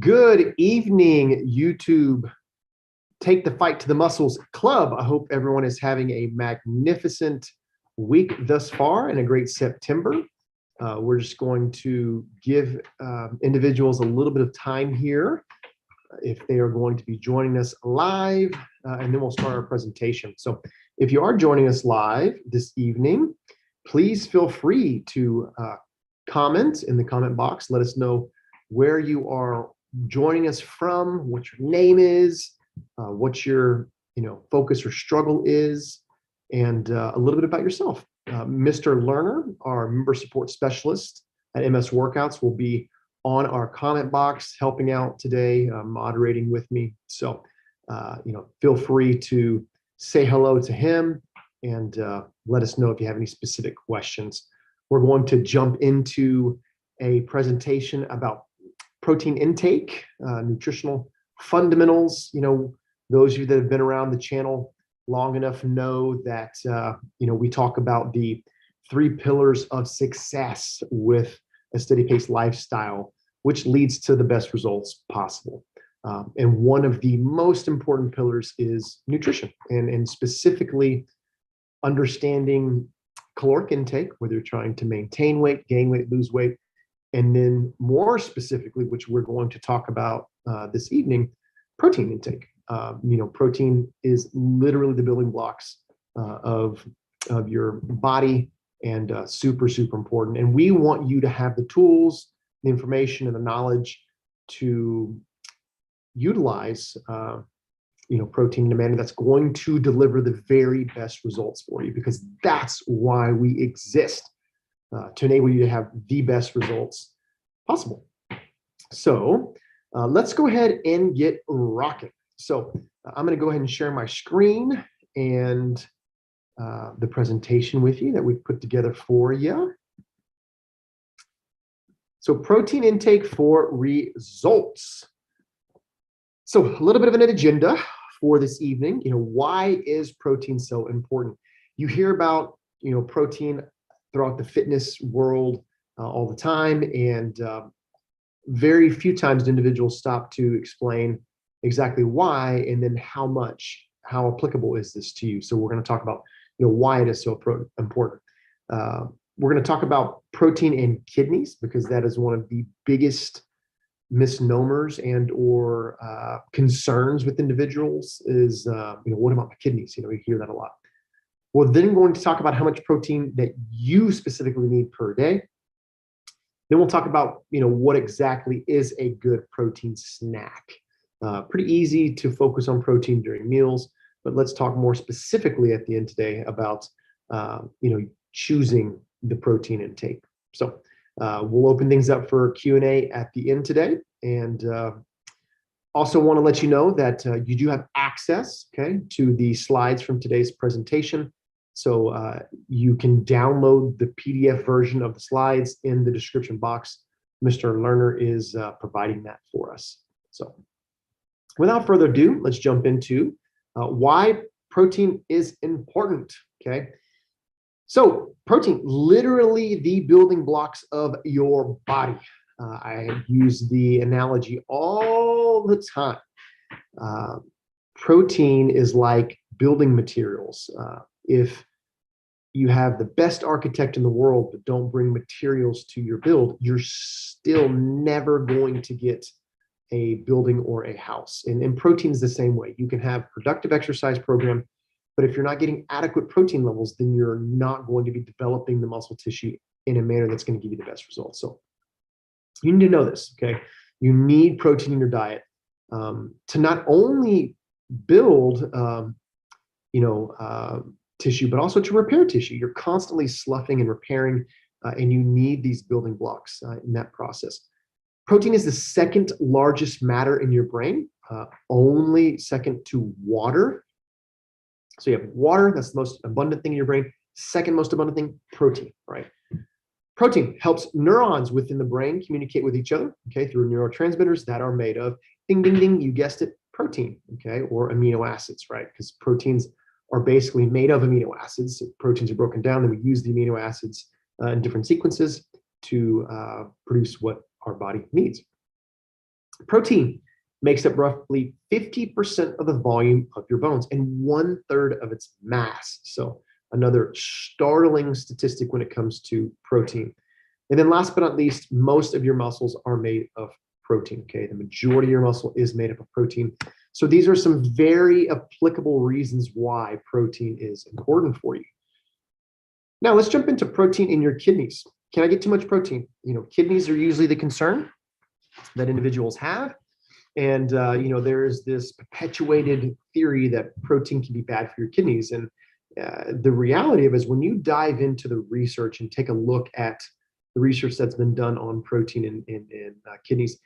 Good evening, YouTube. Take the Fight to the Muscles Club. I hope everyone is having a magnificent week thus far and a great September. We're just going to give individuals a little bit of time here if they are going to be joining us live, and then we'll start our presentation. So if you are joining us live this evening, please feel free to comment in the comment box. Let us know where you are joining us from, what your name is, what your focus or struggle is, and a little bit about yourself. Mr. Lerner, our member support specialist at MS Workouts, will be on our comment box helping out today, moderating with me. So feel free to say hello to him and let us know if you have any specific questions. We're going to jump into a presentation about protein intake, nutritional fundamentals. Those of you that have been around the channel long enough know that we talk about the 3 pillars of success with a steady pace lifestyle, which leads to the best results possible. And one of the most important pillars is nutrition, and specifically understanding caloric intake, whether you're trying to maintain weight, gain weight, lose weight, and then more specifically, which we're going to talk about this evening, protein intake. Protein is literally the building blocks of your body, and super, super important. And we want you to have the tools, the information, and the knowledge to utilize protein in a manner that's going to deliver the very best results for you, because that's why we exist, to enable you to have the best results possible. So let's go ahead and get rocking. So I'm going to go ahead and share my screen and the presentation with you that we've put together for you. So protein intake for results. So a little bit of an agenda for this evening. Why is protein so important? You hear about protein throughout the fitness world all the time, and very few times do individuals stop to explain exactly why, and then how applicable is this to you. So we're going to talk about why it is so important. We're going to talk about protein in kidneys, because that is one of the biggest misnomers and or concerns with individuals is what about my kidneys? We hear that a lot. We're then going to talk about how much protein that you specifically need per day. Then we'll talk about what exactly is a good protein snack. Pretty easy to focus on protein during meals, but let's talk more specifically at the end today about choosing the protein intake. So we'll open things up for Q&A at the end today, and also want to let you know that you do have access, to the slides from today's presentation. So you can download the PDF version of the slides in the description box. Mr. Lerner is providing that for us. So without further ado, let's jump into why protein is important. So protein, literally the building blocks of your body. I use the analogy all the time. Protein is like building materials. If you have the best architect in the world but don't bring materials to your build, you're still never going to get a building or a house. And protein is the same way. You can have productive exercise program, but if you're not getting adequate protein levels, then you're not going to be developing the muscle tissue in a manner that's going to give you the best results. So you need to know this, You need protein in your diet to not only build tissue, but also to repair tissue. You're constantly sloughing and repairing, and you need these building blocks in that process. Protein is the second largest matter in your brain, only second to water. So you have water, that's the most abundant thing in your brain. Second most abundant thing, protein, right? Protein helps neurons within the brain communicate with each other, through neurotransmitters that are made of, ding, ding, ding, you guessed it, protein, or amino acids, right? Because proteins are basically made of amino acids. Proteins are broken down, and we use the amino acids in different sequences to produce what our body needs. Protein makes up roughly 50% of the volume of your bones and 1/3 of its mass. So another startling statistic when it comes to protein. And then last but not least, most of your muscles are made of protein, okay? The majority of your muscle is made up of protein. So these are some very applicable reasons why protein is important for you. Now let's jump into protein in your kidneys. Can I get too much protein? Kidneys are usually the concern that individuals have. And there's this perpetuated theory that protein can be bad for your kidneys. And the reality of it is when you dive into the research and take a look at the research that's been done on protein in kidneys,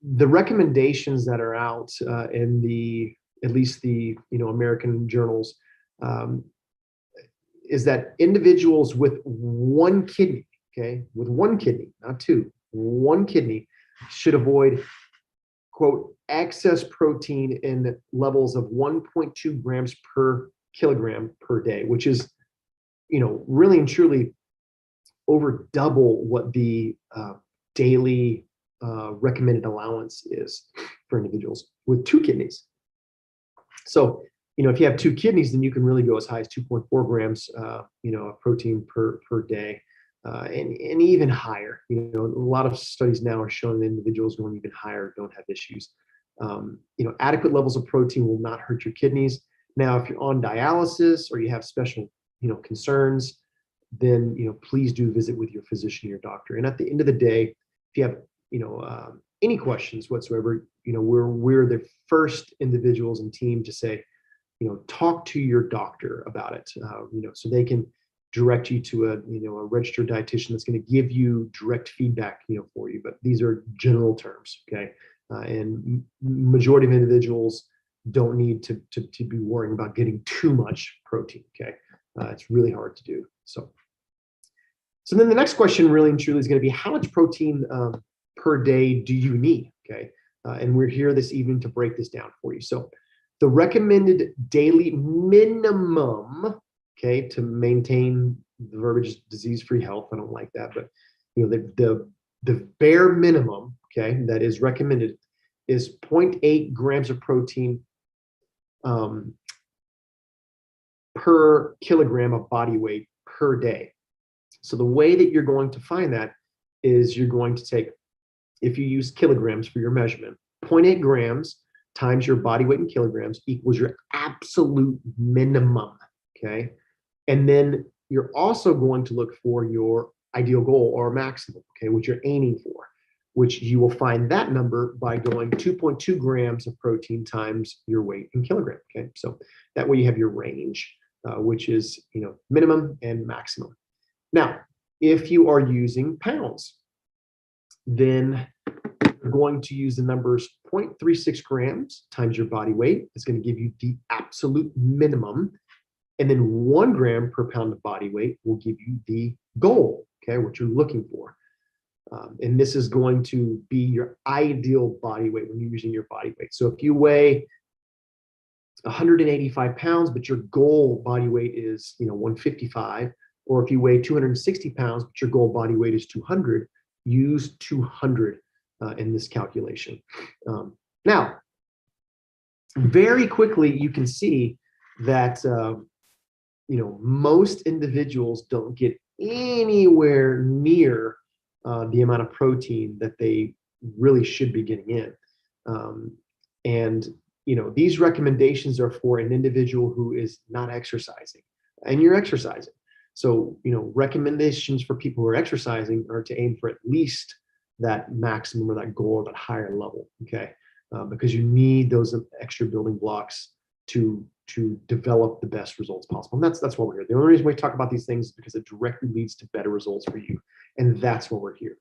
the recommendations that are out in at least the American journals, is that individuals with one kidney, okay, with one kidney, not two, one kidney, should avoid, quote, excess protein in levels of 1.2 grams per kilogram per day, which is, really and truly over double what the daily recommended allowance is for individuals with two kidneys. So, if you have two kidneys, then you can really go as high as 2.4 grams, of protein per day. And even higher. A lot of studies now are showing that individuals going even higher don't have issues. Adequate levels of protein will not hurt your kidneys. Now, if you're on dialysis or you have special, concerns, then please do visit with your physician or your doctor. And at the end of the day, if you have any questions whatsoever, we're the first individuals and team to say, talk to your doctor about it. So they can direct you to a registered dietitian that's going to give you direct feedback for you. But these are general terms, okay? And majority of individuals don't need to be worrying about getting too much protein, okay? It's really hard to do. So then the next question really and truly is going to be, how much protein per day do you need, okay? And we're here this evening to break this down for you. So the recommended daily minimum, okay, to maintain the verbiage disease-free health, I don't like that, but the bare minimum, okay, that is recommended is 0.8 grams of protein per kilogram of body weight per day. So the way that you're going to find that is you're going to take, if you use kilograms for your measurement, 0.8 grams times your body weight in kilograms equals your absolute minimum, okay? And then you're also going to look for your ideal goal or maximum, okay, which you're aiming for, which you will find that number by going 2.2 grams of protein times your weight in kilogram, okay? So that way you have your range, which is, minimum and maximum. Now, if you are using pounds, then you're going to use the numbers 0.36 grams times your body weight. It's going to give you the absolute minimum. And then 1 gram per pound of body weight will give you the goal, okay, what you're looking for. And this is going to be your ideal body weight when you're using your body weight. So if you weigh 185 pounds, but your goal body weight is 155, or if you weigh 260 pounds, but your goal body weight is 200, use 200 in this calculation. Now, very quickly, you can see that most individuals don't get anywhere near the amount of protein that they really should be getting in. And these recommendations are for an individual who is not exercising, and you're exercising. So, recommendations for people who are exercising are to aim for at least that maximum or that goal or that higher level, okay? Because you need those extra building blocks to develop the best results possible. And that's why we're here. The only reason we talk about these things is because it directly leads to better results for you. And that's why we're here.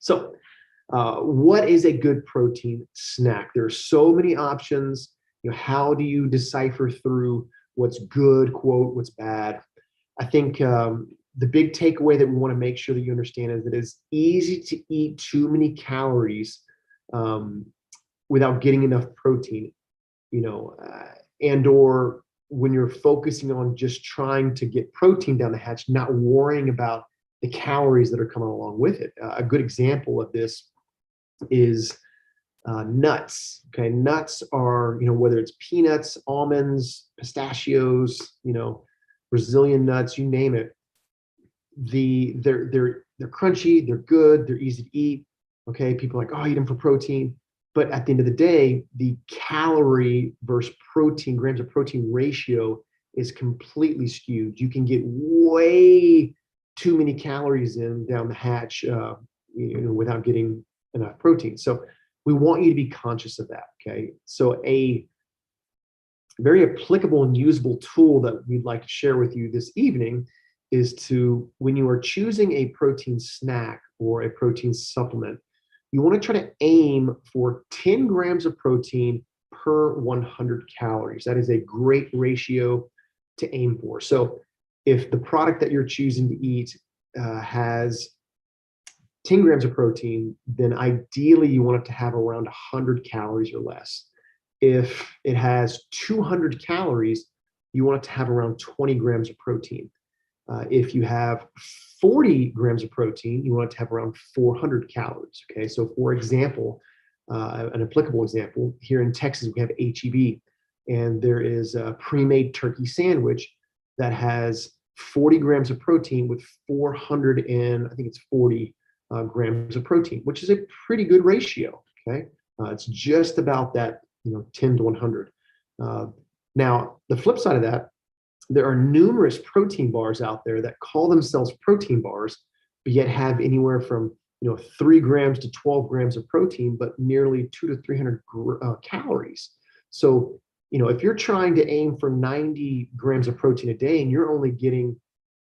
So what is a good protein snack? There are so many options. How do you decipher through what's good, quote, what's bad? I think the big takeaway that we want to make sure that you understand is that it's easy to eat too many calories without getting enough protein, and or when you're focusing on just trying to get protein down the hatch, not worrying about the calories that are coming along with it. A good example of this is nuts. Okay, nuts are, whether it's peanuts, almonds, pistachios, Brazilian nuts, you name it. They're crunchy, they're good, they're easy to eat. Okay, people are like, oh, eat them for protein. But at the end of the day, the calorie versus protein, grams of protein ratio is completely skewed. You can get way too many calories in down the hatch, without getting enough protein. So we want you to be conscious of that. Okay, so a very applicable and usable tool that we'd like to share with you this evening is to, when you are choosing a protein snack or a protein supplement, you want to try to aim for 10 grams of protein per 100 calories. That is a great ratio to aim for. So if the product that you're choosing to eat has 10 grams of protein, then ideally you want it to have around 100 calories or less. If it has 200 calories, you want it to have around 20 grams of protein. If you have 40 grams of protein, you want it to have around 400 calories. Okay, so for example, an applicable example, here in Texas, we have HEB, and there is a pre-made turkey sandwich that has 40 grams of protein with 440 grams of protein, which is a pretty good ratio. Okay, it's just about that, 10 to 100. Now, the flip side of that, there are numerous protein bars out there that call themselves protein bars, but yet have anywhere from 3 grams to 12 grams of protein, but nearly 200 to 300 calories. So, if you're trying to aim for 90 grams of protein a day and you're only getting,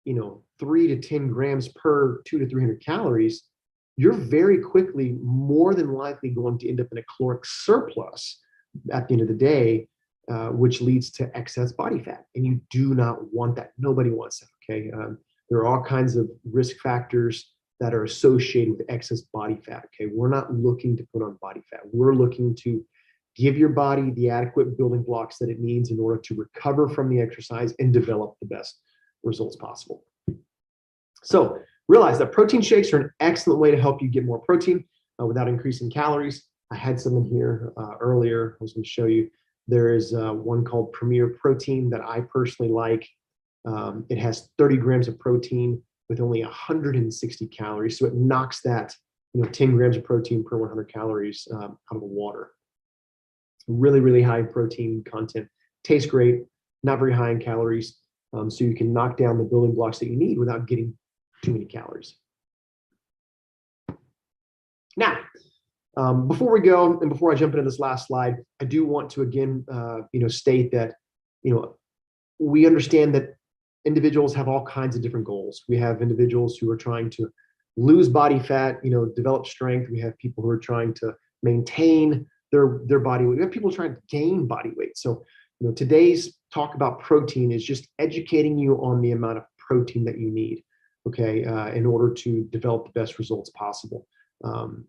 3 to 10 grams per 200 to 300 calories, you're very quickly more than likely going to end up in a caloric surplus at the end of the day, which leads to excess body fat. And you do not want that. Nobody wants that. Okay. There are all kinds of risk factors that are associated with excess body fat. Okay. We're not looking to put on body fat. We're looking to give your body the adequate building blocks that it needs in order to recover from the exercise and develop the best results possible. So realize that protein shakes are an excellent way to help you get more protein without increasing calories. I had some in here earlier. I was going to show you. There is one called Premier Protein that I personally like. It has 30 grams of protein with only 160 calories. So it knocks that 10 grams of protein per 100 calories out of the water. Really, really high protein content. Tastes great, not very high in calories. So you can knock down the building blocks that you need without getting too many calories. Now, before we go and before I jump into this last slide, I do want to again, state that, we understand that individuals have all kinds of different goals. We have individuals who are trying to lose body fat, develop strength. We have people who are trying to maintain their body weight. We have people trying to gain body weight. So, today's talk about protein is just educating you on the amount of protein that you need, okay, in order to develop the best results possible.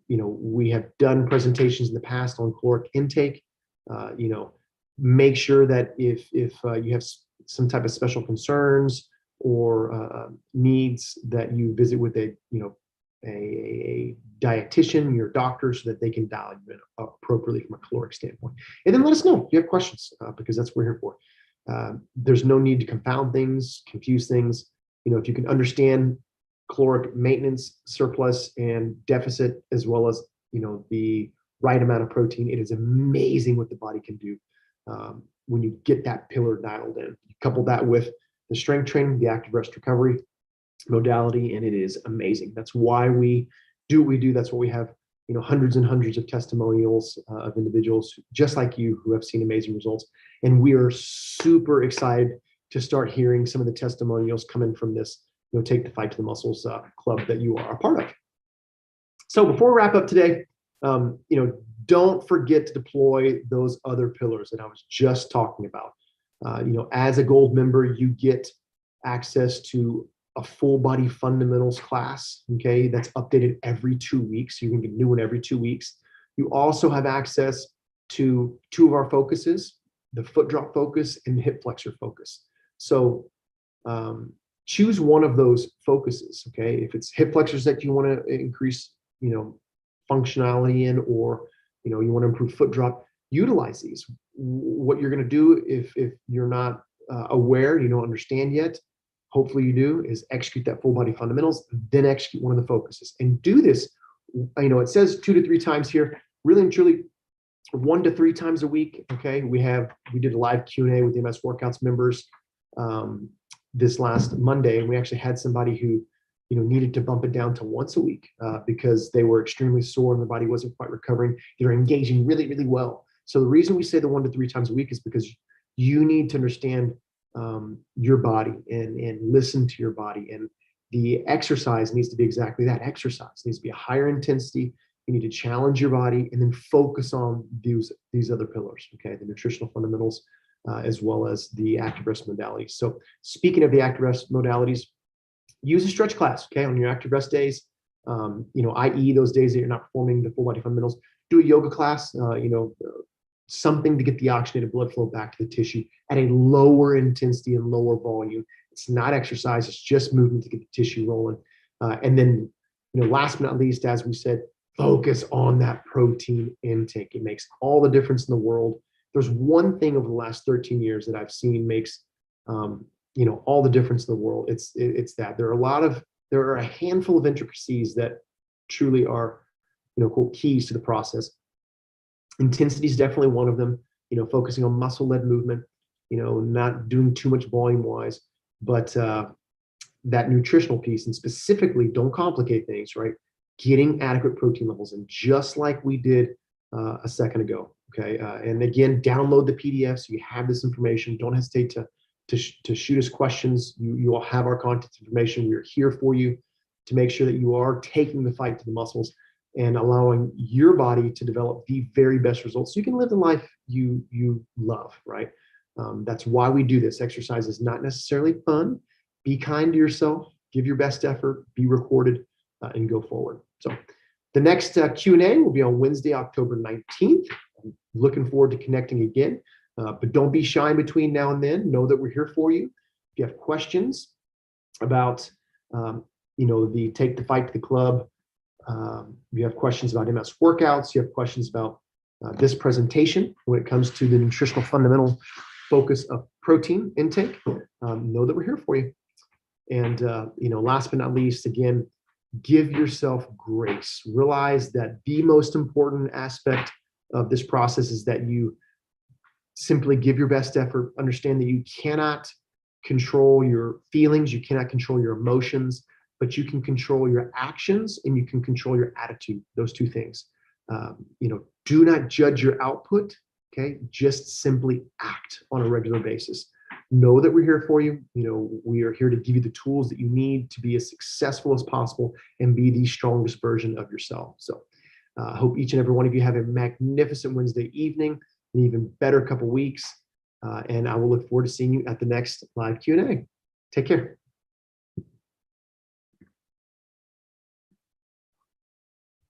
We have done presentations in the past on caloric intake. Make sure that if you have some type of special concerns or needs, that you visit with a dietitian, your doctor, so that they can dial you in appropriately from a caloric standpoint. And then let us know if you have questions, because that's what we're here for. There's no need to confound things, confuse things. If you can understand caloric maintenance, surplus, and deficit, as well as the right amount of protein, it is amazing what the body can do when you get that pillar dialed in. You couple that with the strength training, the active rest recovery modality, and it is amazing. That's why we do what we do. That's why we have hundreds and hundreds of testimonials of individuals just like you who have seen amazing results. And we are super excited to start hearing some of the testimonials coming from this Take the Fight to the Muscles club that you are a part of. So before we wrap up today, don't forget to deploy those other pillars that I was just talking about. As a gold member, you get access to a full body fundamentals class, okay, that's updated every 2 weeks. You can get a new one every 2 weeks. You also have access to 2 of our focuses, the foot drop focus and the hip flexor focus. So choose one of those focuses, okay? If it's hip flexors that you want to increase, functionality in, or you want to improve foot drop, utilize these. What you're going to do if you're not aware, you don't understand yet, hopefully you do, is execute that full body fundamentals, then execute one of the focuses, and do this. It says 2 to 3 times here, really and truly 1 to 3 times a week. Okay, we did a live Q&A with the MS Workouts members this last Monday, and we actually had somebody who needed to bump it down to once a week because they were extremely sore and their body wasn't quite recovering. They were engaging really, really well. So the reason we say the 1 to 3 times a week is because you need to understand your body and listen to your body. And the exercise needs to be exactly that. Exercise it needs to be a higher intensity. You need to challenge your body and then focus on these other pillars, okay? The nutritional fundamentals, as well as the active rest modalities. So speaking of the active rest modalities, use a stretch class, okay, on your active rest days, i.e. those days that you're not performing the full body fundamentals. Do a yoga class, something to get the oxygenated blood flow back to the tissue at a lower intensity and lower volume. It's not exercise, it's just movement to get the tissue rolling. And then, last but not least, as we said, focus on that protein intake. It makes all the difference in the world. There's one thing over the last 13 years that I've seen makes, all the difference in the world. It's that there are a handful of intricacies that truly are, quote, keys to the process. Intensity is definitely one of them, focusing on muscle-led movement, not doing too much volume-wise, but that nutritional piece, and specifically, don't complicate things, right? Getting adequate protein levels, and just like we did a second ago, okay? And again, download the PDF so you have this information. Don't hesitate to shoot us questions. You all have our contact information. We are here for you to make sure that you are taking the fight to the muscles and allowing your body to develop the very best results so you can live the life you love, right? That's why we do this. Exercise is not necessarily fun. Be kind to yourself, give your best effort, be recorded, and go forward. So the next Q&A will be on Wednesday, October 19th. I'm looking forward to connecting again, but don't be shy in between now and then. Know that we're here for you. If you have questions about, the Take the Fight to the Club, you have questions about MS workouts, you have questions about this presentation when it comes to the nutritional fundamental focus of protein intake, know that we're here for you. And, last but not least, again, give yourself grace. Realize that the most important aspect of this process is that you simply give your best effort. Understand that you cannot control your feelings, you cannot control your emotions, but you can control your actions and you can control your attitude, those two things. Do not judge your output, okay? Just simply act on a regular basis. Know that we're here for you. We are here to give you the tools that you need to be as successful as possible and be the strongest version of yourself. So I hope each and every one of you have a magnificent Wednesday evening, an even better couple weeks. And I will look forward to seeing you at the next live Q&A. Take care.